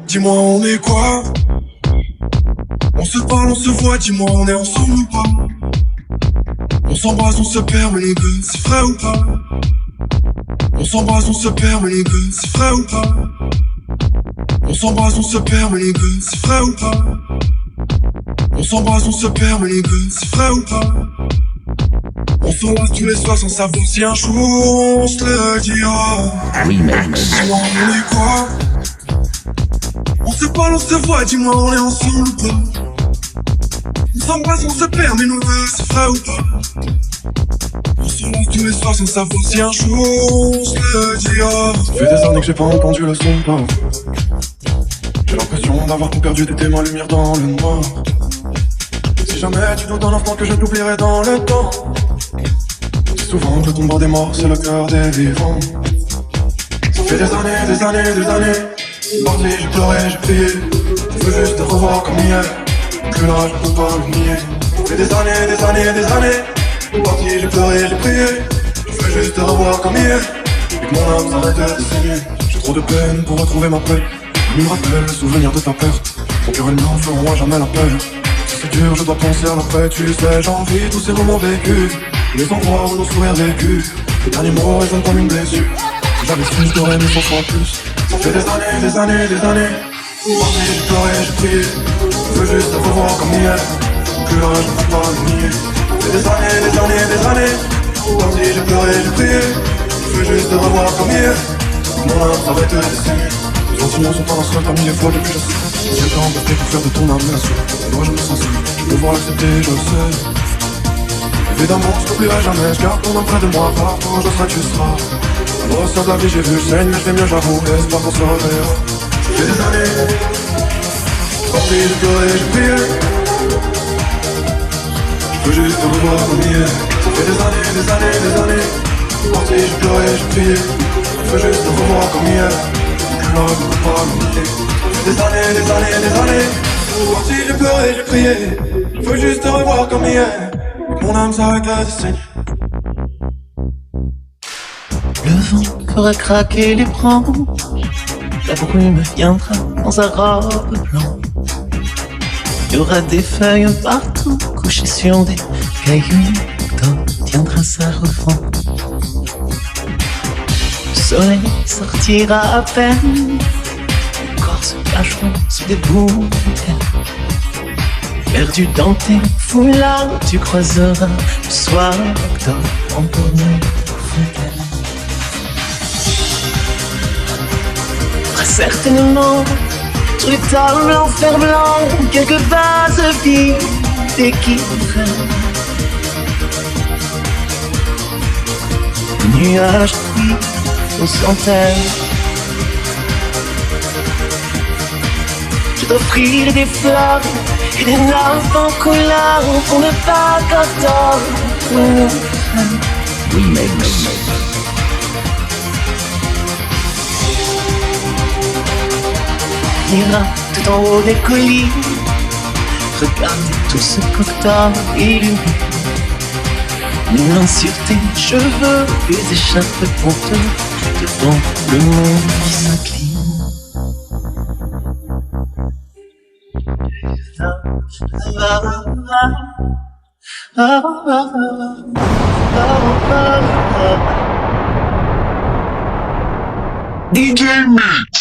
Dis-moi on est quoi? On se parle, on se voit, dis-moi on est ensemble ou pas? On s'embrasse, on se perd, mais nous deux, c'est vrai ou pas? On s'embrasse, on se perd, mais nous deux, c'est vrai ou pas? On s'embrasse, on se perd, mais nous deux, c'est vrai ou pas? On s'embrasse, on se perd, mais nous deux, c'est vrai ou pas? On s'embrasse tous les soirs sans savoir si un jour on se le dira. Dis-moi on est quoi? On se parle, on se voit, dis-moi on est ensemble ou pas? On s'embrasse, on se perd, mais nous deux, c'est vrai ou pas? On s'embrasse tous les soirs sans savoir si un jour on se le dira. Ça fait des années que j'ai pas entendu le son de toi. J'ai l'impression d'avoir tout perdu, t'étais ma lumière dans le noir. Si jamais tu doutes un instant que je t'oublierai dans le temps, c'est souvent que le tombeau des morts, c'est le cœur des vivants. Ça fait des années. Parti, j'ai pleuré, j'ai prié. Je veux juste te revoir comme hier. Plus là, je ne peux pas le nier. Ça fait des années. Parti, j'ai pleuré, j'ai prié. Je veux juste te revoir comme hier. Et que mon âme s'arrête de saigner. J'ai trop de peine pour retrouver ma paix. Il me rappelle le souvenir de ta perte. Mon cœur et le mien feront à jamais la paix. Si c'est dur, je dois penser à l'après. Tu sais, j'envie tous ces moments vécus. Les endroits où nos sourires vécus. Les derniers mots résonnent comme une blessure. Si j'avais su, je t'aurais mis 100 fois plus. Ça fait des années. Parti, j'ai pleuré, j'ai prié. Je veux juste te revoir comme hier. Plus là, je ne peux pas le nier. Ça fait des années. Parti, j'ai pleuré, j'ai prié. Je veux juste te revoir comme hier. Mon âme s'arrête de saigner. Les sentiments sont pas un seul parmi les fois depuis je sais. J'ai le temps d'appeler pour faire de ton âme la suite. Moi je me sens seul, je peux devoir l'accepter, je le sais. Évidemment, je t'oublierai jamais, je garde ton âme près de moi. Partout où je serai, tu seras. Dans le de la vie, j'ai vu, je saigne, mais je vais mieux, j'avoue. Espoir qu'on se reverra. Ça fait des années. Parti, j'ai pleuré, j'ai prié. Je veux juste te revoir comme hier. Ça fait des années. Parti, j'ai pleuré, j'ai prié. Je veux juste te revoir comme hier. Plus là, je ne peux pas le nier. Ça fait des années. Parti, j'ai pleuré, j'ai prié. Je veux juste te revoir comme hier. Mon âme s'arrête de saigner. Le vent fera craquer les branches, la brume viendra dans sa robe blanche. Il y aura des feuilles partout, couchées sur des cailloux, l'automne tiendra sa revanche. Le soleil sortira à peine, les corps se cacheront sous des boules. Perdu dans tes foulards, tu croiseras le soir d'octobre encore une fontaine. Certainement, sur les tables en fer blanc, quelques vases vides et qui traînent. Les nuages brillent aux centaines. Je t'offrirai des fleurs et des nappes en couleur pour ne pas qu'attendre nous traîne. Ira tout en haut des collines, regarde tout ce cocktail illuminé. Moulant sur tes cheveux, les échappes honteuses devant le monde qui s'incline. DJ Mix.